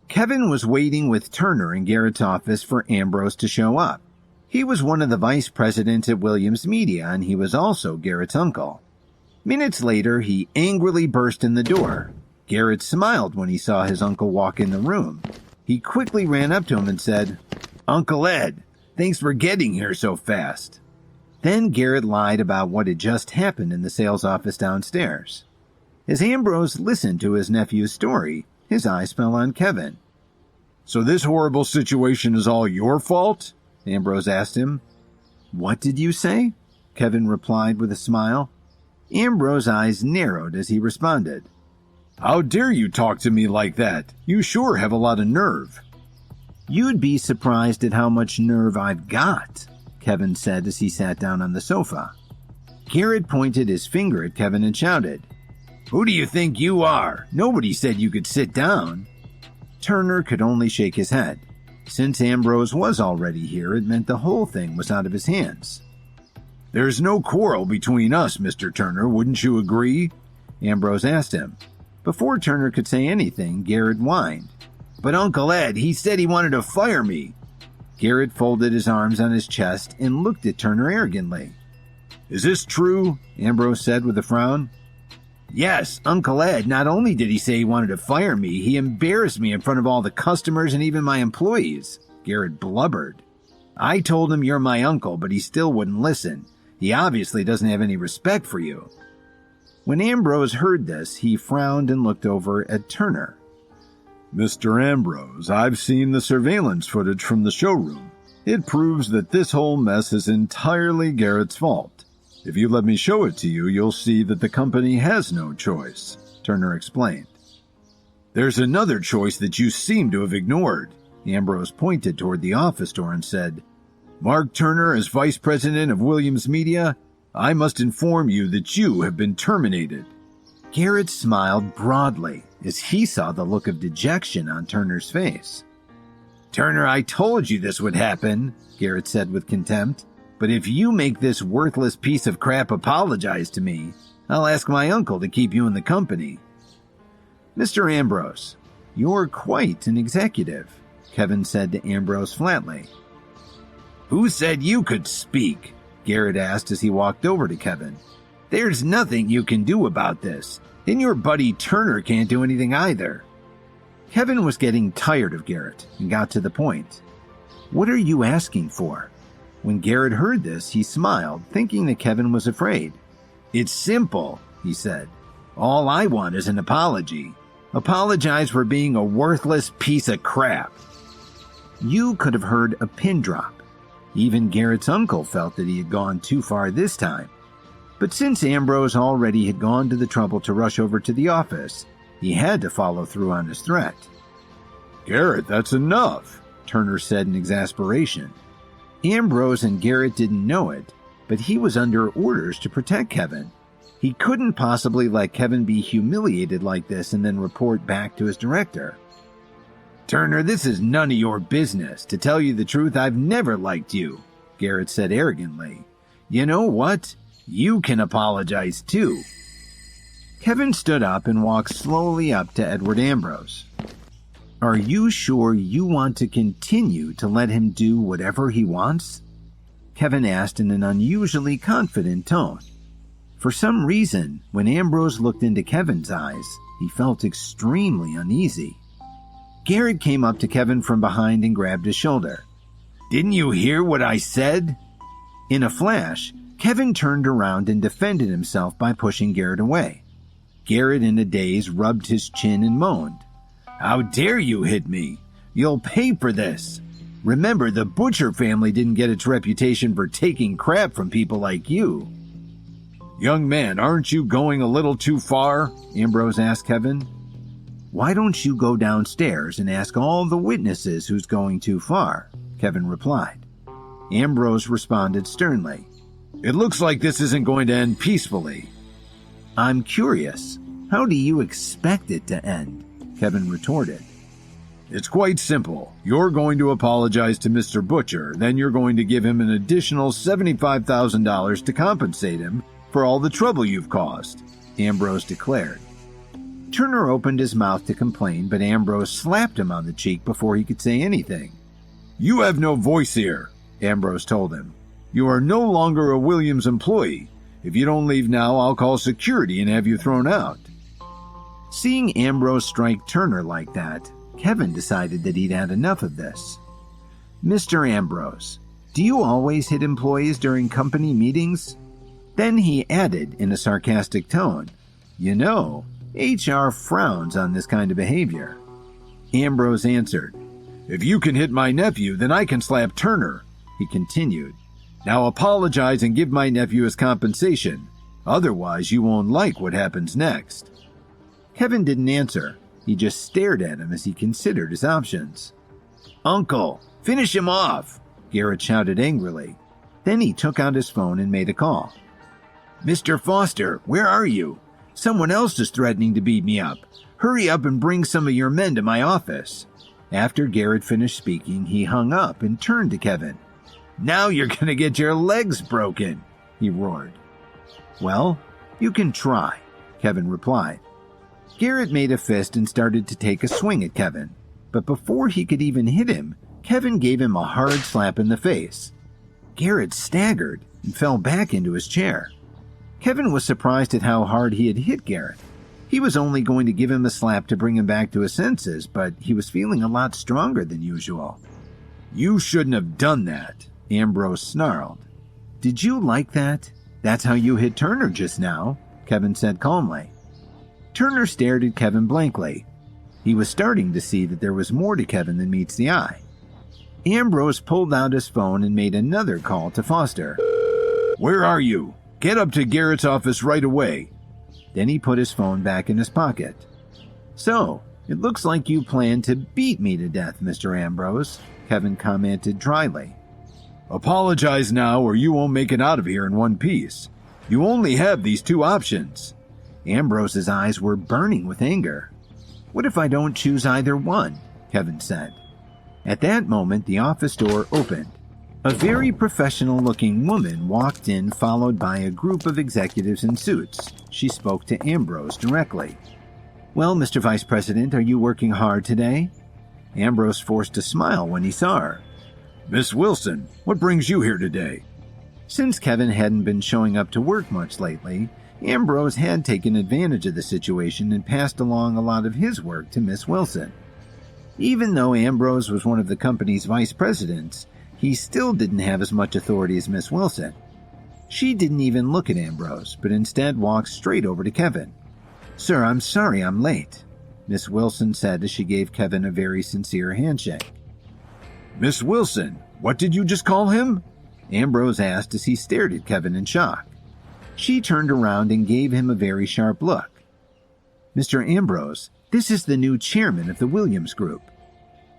Kevin was waiting with Turner in Garrett's office for Ambrose to show up. He was one of the vice presidents at Williams Media, and he was also Garrett's uncle. Minutes later, he angrily burst in the door. Garrett smiled when he saw his uncle walk in the room. He quickly ran up to him and said, "Uncle Ed, thanks for getting here so fast." Then Garrett lied about what had just happened in the sales office downstairs. As Ambrose listened to his nephew's story, his eyes fell on Kevin. "So this horrible situation is all your fault?" Ambrose asked him. "What did you say?" Kevin replied with a smile. Ambrose's eyes narrowed as he responded. "How dare you talk to me like that? You sure have a lot of nerve." "You'd be surprised at how much nerve I've got," Kevin said as he sat down on the sofa. Garrett pointed his finger at Kevin and shouted, "Who do you think you are? Nobody said you could sit down." Turner could only shake his head. Since Ambrose was already here, it meant the whole thing was out of his hands. "There's no quarrel between us, Mr. Turner, wouldn't you agree?" Ambrose asked him. Before Turner could say anything, Garrett whined. "But Uncle Ed, he said he wanted to fire me." Garrett folded his arms on his chest and looked at Turner arrogantly. "Is this true?" Ambrose said with a frown. "Yes, Uncle Ed, not only did he say he wanted to fire me, he embarrassed me in front of all the customers and even my employees," Garrett blubbered. "I told him you're my uncle, but he still wouldn't listen. He obviously doesn't have any respect for you." When Ambrose heard this, he frowned and looked over at Turner. "Mr. Ambrose, I've seen the surveillance footage from the showroom. It proves that this whole mess is entirely Garrett's fault. If you let me show it to you, you'll see that the company has no choice," Turner explained. "There's another choice that you seem to have ignored." Ambrose pointed toward the office door and said, "Mark Turner, as vice president of Williams Media, I must inform you that you have been terminated." Garrett smiled broadly as he saw the look of dejection on Turner's face. "Turner, I told you this would happen," Garrett said with contempt. "But if you make this worthless piece of crap apologize to me, I'll ask my uncle to keep you in the company." "Mr. Ambrose, you're quite an executive," Kevin said to Ambrose flatly. "Who said you could speak?" Garrett asked as he walked over to Kevin. "There's nothing you can do about this, and your buddy Turner can't do anything either." Kevin was getting tired of Garrett and got to the point. "What are you asking for?" When Garrett heard this, he smiled, thinking that Kevin was afraid. "It's simple," he said. "All I want is an apology. Apologize for being a worthless piece of crap." You could have heard a pin drop. Even Garrett's uncle felt that he had gone too far this time. But since Ambrose already had gone to the trouble to rush over to the office, he had to follow through on his threat. "Garrett, that's enough," Turner said in exasperation. Ambrose and Garrett didn't know it, but he was under orders to protect Kevin. He couldn't possibly let Kevin be humiliated like this and then report back to his director. "Turner, this is none of your business. To tell you the truth, I've never liked you," Garrett said arrogantly. "You know what? You can apologize too." Kevin stood up and walked slowly up to Edward Ambrose. "Are you sure you want to continue to let him do whatever he wants?" Kevin asked in an unusually confident tone. For some reason, when Ambrose looked into Kevin's eyes, he felt extremely uneasy. Garrett came up to Kevin from behind and grabbed his shoulder. "Didn't you hear what I said?" In a flash, Kevin turned around and defended himself by pushing Garrett away. Garrett, in a daze, rubbed his chin and moaned. "How dare you hit me? You'll pay for this. Remember, the Butcher family didn't get its reputation for taking crap from people like you." "Young man, aren't you going a little too far?" Ambrose asked Kevin. "Why don't you go downstairs and ask all the witnesses who's going too far?" Kevin replied. Ambrose responded sternly. "It looks like this isn't going to end peacefully." "I'm curious. How do you expect it to end?" Kevin retorted. "It's quite simple. You're going to apologize to Mr. Butcher, then you're going to give him an additional $75,000 to compensate him for all the trouble you've caused," Ambrose declared. Turner opened his mouth to complain, but Ambrose slapped him on the cheek before he could say anything. "You have no voice here," Ambrose told him. "You are no longer a Williams employee. If you don't leave now, I'll call security and have you thrown out." Seeing Ambrose strike Turner like that, Kevin decided that he'd had enough of this. "Mr. Ambrose, do you always hit employees during company meetings?" Then he added in a sarcastic tone, "You know, HR frowns on this kind of behavior." Ambrose answered, "If you can hit my nephew, then I can slap Turner," he continued. "Now apologize and give my nephew his compensation. Otherwise, you won't like what happens next." Kevin didn't answer. He just stared at him as he considered his options. "Uncle, finish him off," Garrett shouted angrily. Then he took out his phone and made a call. "Mr. Foster, where are you? Someone else is threatening to beat me up. Hurry up and bring some of your men to my office." After Garrett finished speaking, he hung up and turned to Kevin. "Now you're going to get your legs broken," he roared. "Well, you can try," Kevin replied. Garrett made a fist and started to take a swing at Kevin, but before he could even hit him, Kevin gave him a hard slap in the face. Garrett staggered and fell back into his chair. Kevin was surprised at how hard he had hit Garrett. He was only going to give him a slap to bring him back to his senses, but he was feeling a lot stronger than usual. "You shouldn't have done that," Ambrose snarled. "Did you like that? That's how you hit Turner just now," Kevin said calmly. Turner stared at Kevin blankly. He was starting to see that there was more to Kevin than meets the eye. Ambrose pulled out his phone and made another call to Foster. "Where are you? Get up to Garrett's office right away." Then he put his phone back in his pocket. "So, it looks like you plan to beat me to death, Mr. Ambrose," Kevin commented dryly. "Apologize now or you won't make it out of here in one piece. You only have these two options." Ambrose's eyes were burning with anger. "What if I don't choose either one?" Kevin said. At that moment, the office door opened. A very professional-looking woman walked in, followed by a group of executives in suits. She spoke to Ambrose directly. "Well, Mr. Vice President, are you working hard today?" Ambrose forced a smile when he saw her. "Miss Wilson, what brings you here today?" Since Kevin hadn't been showing up to work much lately, Ambrose had taken advantage of the situation and passed along a lot of his work to Miss Wilson. Even though Ambrose was one of the company's vice presidents, he still didn't have as much authority as Miss Wilson. She didn't even look at Ambrose, but instead walked straight over to Kevin. "Sir, I'm sorry I'm late," Miss Wilson said as she gave Kevin a very sincere handshake. "Miss Wilson, what did you just call him?" Ambrose asked as he stared at Kevin in shock. She turned around and gave him a very sharp look. "Mr. Ambrose, this is the new chairman of the Williams Group."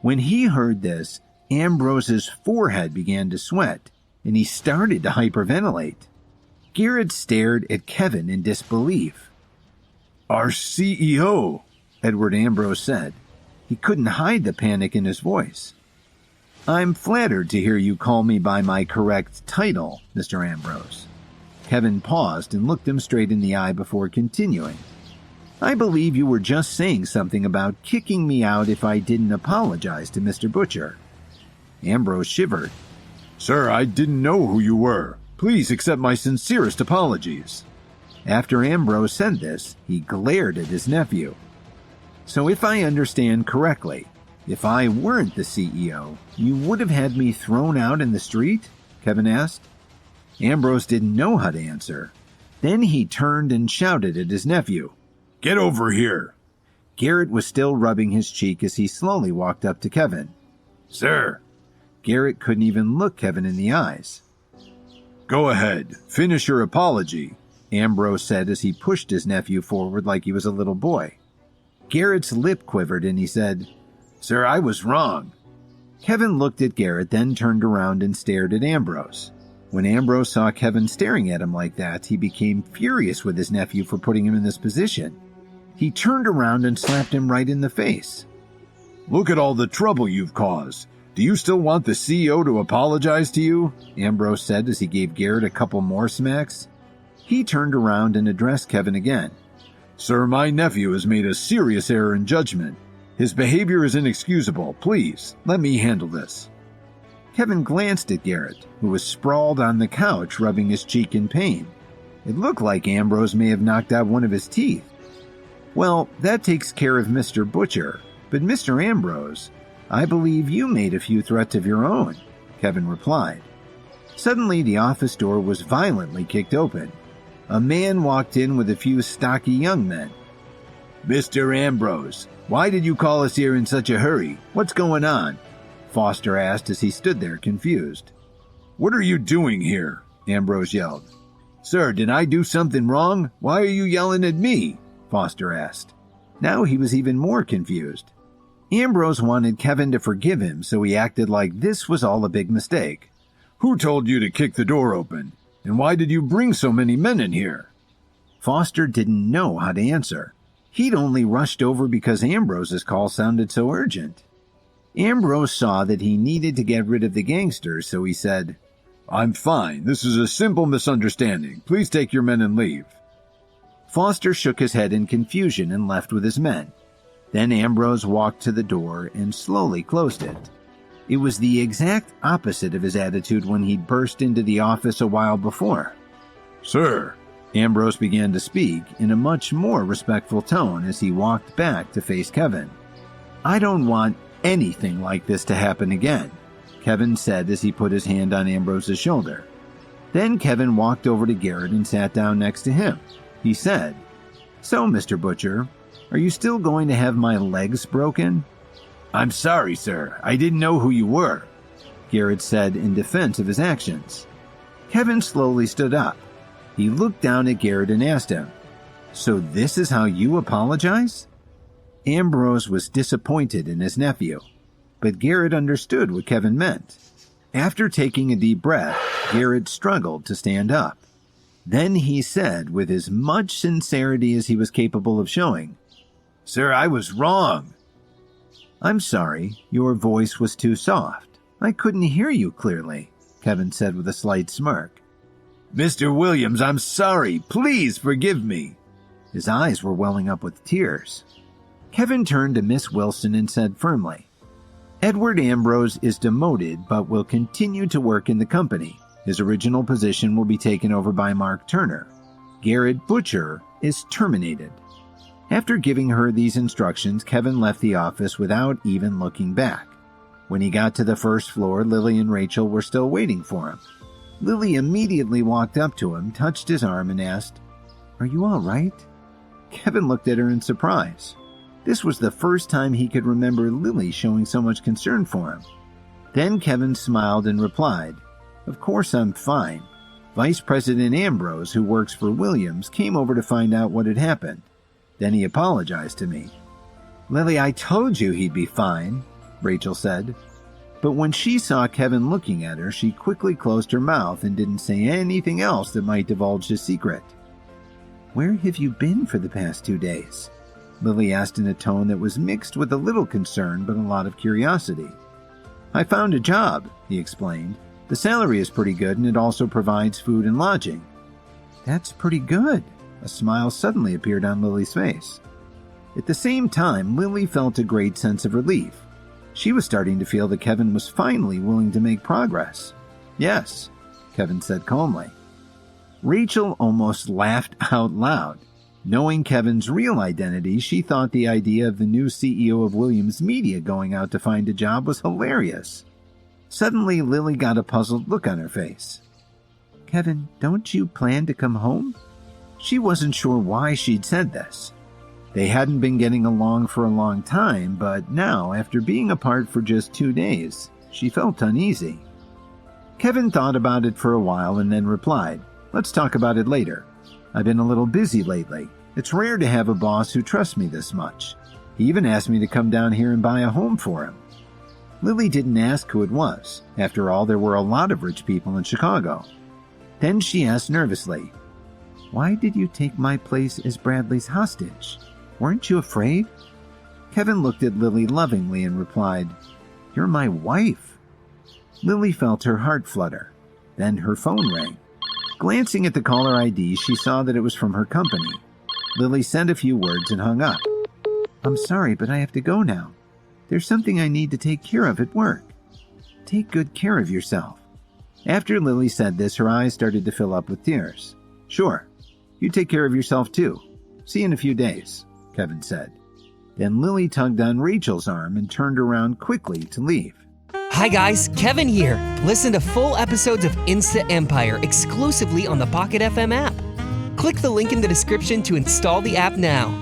When he heard this, Ambrose's forehead began to sweat, and he started to hyperventilate. Garrett stared at Kevin in disbelief. "Our CEO," Edward Ambrose said. He couldn't hide the panic in his voice. "I'm flattered to hear you call me by my correct title, Mr. Ambrose." Kevin paused and looked him straight in the eye before continuing. "I believe you were just saying something about kicking me out if I didn't apologize to Mr. Butcher." Ambrose shivered. "Sir, I didn't know who you were. Please accept my sincerest apologies." After Ambrose said this, he glared at his nephew. "So if I understand correctly, if I weren't the CEO, you would have had me thrown out in the street?" Kevin asked. Ambrose didn't know how to answer. Then he turned and shouted at his nephew. "Get over here!" Garrett was still rubbing his cheek as he slowly walked up to Kevin. "Sir!" Garrett couldn't even look Kevin in the eyes. "Go ahead. Finish your apology," Ambrose said as he pushed his nephew forward like he was a little boy. Garrett's lip quivered and he said, "Sir, I was wrong." Kevin looked at Garrett, then turned around and stared at Ambrose. When Ambrose saw Kevin staring at him like that, he became furious with his nephew for putting him in this position. He turned around and slapped him right in the face. "Look at all the trouble you've caused. Do you still want the CEO to apologize to you?" Ambrose said as he gave Garrett a couple more smacks. He turned around and addressed Kevin again. Sir, my nephew has made a serious error in judgment. His behavior is inexcusable. Please, let me handle this. Kevin glanced at Garrett, who was sprawled on the couch rubbing his cheek in pain. It looked like Ambrose may have knocked out one of his teeth. Well, that takes care of Mr. Butcher, but Mr. Ambrose, I believe you made a few threats of your own, Kevin replied. Suddenly, the office door was violently kicked open. A man walked in with a few stocky young men. Mr. Ambrose, why did you call us here in such a hurry? What's going on? Foster asked as he stood there confused. What are you doing here? Ambrose yelled. Sir, did I do something wrong? Why are you yelling at me? Foster asked. Now he was even more confused. Ambrose wanted Kevin to forgive him, so he acted like this was all a big mistake. Who told you to kick the door open? And why did you bring so many men in here? Foster didn't know how to answer. He'd only rushed over because Ambrose's call sounded so urgent. Ambrose saw that he needed to get rid of the gangsters, so he said, I'm fine. This is a simple misunderstanding. Please take your men and leave. Foster shook his head in confusion and left with his men. Then Ambrose walked to the door and slowly closed it. It was the exact opposite of his attitude when he'd burst into the office a while before. Sir, Ambrose began to speak in a much more respectful tone as he walked back to face Kevin. I don't want anything like this to happen again, Kevin said as he put his hand on Ambrose's shoulder. Then Kevin walked over to Garrett and sat down next to him. He said, So, Mr. Butcher, are you still going to have my legs broken? I'm sorry, sir. I didn't know who you were, Garrett said in defense of his actions. Kevin slowly stood up. He looked down at Garrett and asked him, So this is how you apologize? Ambrose was disappointed in his nephew, but Garrett understood what Kevin meant. After taking a deep breath, Garrett struggled to stand up. Then he said, with as much sincerity as he was capable of showing, Sir, I was wrong. I'm sorry, your voice was too soft. I couldn't hear you clearly, Kevin said with a slight smirk. Mr. Williams, I'm sorry. Please forgive me. His eyes were welling up with tears. Kevin turned to Miss Wilson and said firmly, Edward Ambrose is demoted but will continue to work in the company. His original position will be taken over by Mark Turner. Garrett Butcher is terminated. After giving her these instructions, Kevin left the office without even looking back. When he got to the first floor, Lily and Rachel were still waiting for him. Lily immediately walked up to him, touched his arm, and asked, Are you all right? Kevin looked at her in surprise. This was the first time he could remember Lily showing so much concern for him. Then Kevin smiled and replied, Of course I'm fine. Vice President Ambrose, who works for Williams, came over to find out what had happened. Then he apologized to me. Lily, I told you he'd be fine, Rachel said. But when she saw Kevin looking at her, she quickly closed her mouth and didn't say anything else that might divulge his secret. Where have you been for the past 2 days? Lily asked in a tone that was mixed with a little concern but a lot of curiosity. I found a job, he explained. The salary is pretty good and it also provides food and lodging. That's pretty good. A smile suddenly appeared on Lily's face. At the same time, Lily felt a great sense of relief. She was starting to feel that Kevin was finally willing to make progress. Yes, Kevin said calmly. Rachel almost laughed out loud. Knowing Kevin's real identity, she thought the idea of the new CEO of Williams Media going out to find a job was hilarious. Suddenly, Lily got a puzzled look on her face. Kevin, don't you plan to come home? She wasn't sure why she'd said this. They hadn't been getting along for a long time, but now, after being apart for just 2 days, she felt uneasy. Kevin thought about it for a while and then replied, Let's talk about it later. I've been a little busy lately. It's rare to have a boss who trusts me this much. He even asked me to come down here and buy a home for him. Lily didn't ask who it was. After all, there were a lot of rich people in Chicago. Then she asked nervously, Why did you take my place as Bradley's hostage? Weren't you afraid? Kevin looked at Lily lovingly and replied, You're my wife. Lily felt her heart flutter. Then her phone rang. Glancing at the caller ID, she saw that it was from her company. Lily said a few words and hung up. I'm sorry, but I have to go now. There's something I need to take care of at work. Take good care of yourself. After Lily said this, her eyes started to fill up with tears. Sure. You take care of yourself too. See you in a few days, Kevin said. Then Lily tugged on Rachel's arm and turned around quickly to leave. Hi guys, Kevin here. Listen to full episodes of Insta Empire exclusively on the Pocket FM app. Click the link in the description to install the app now.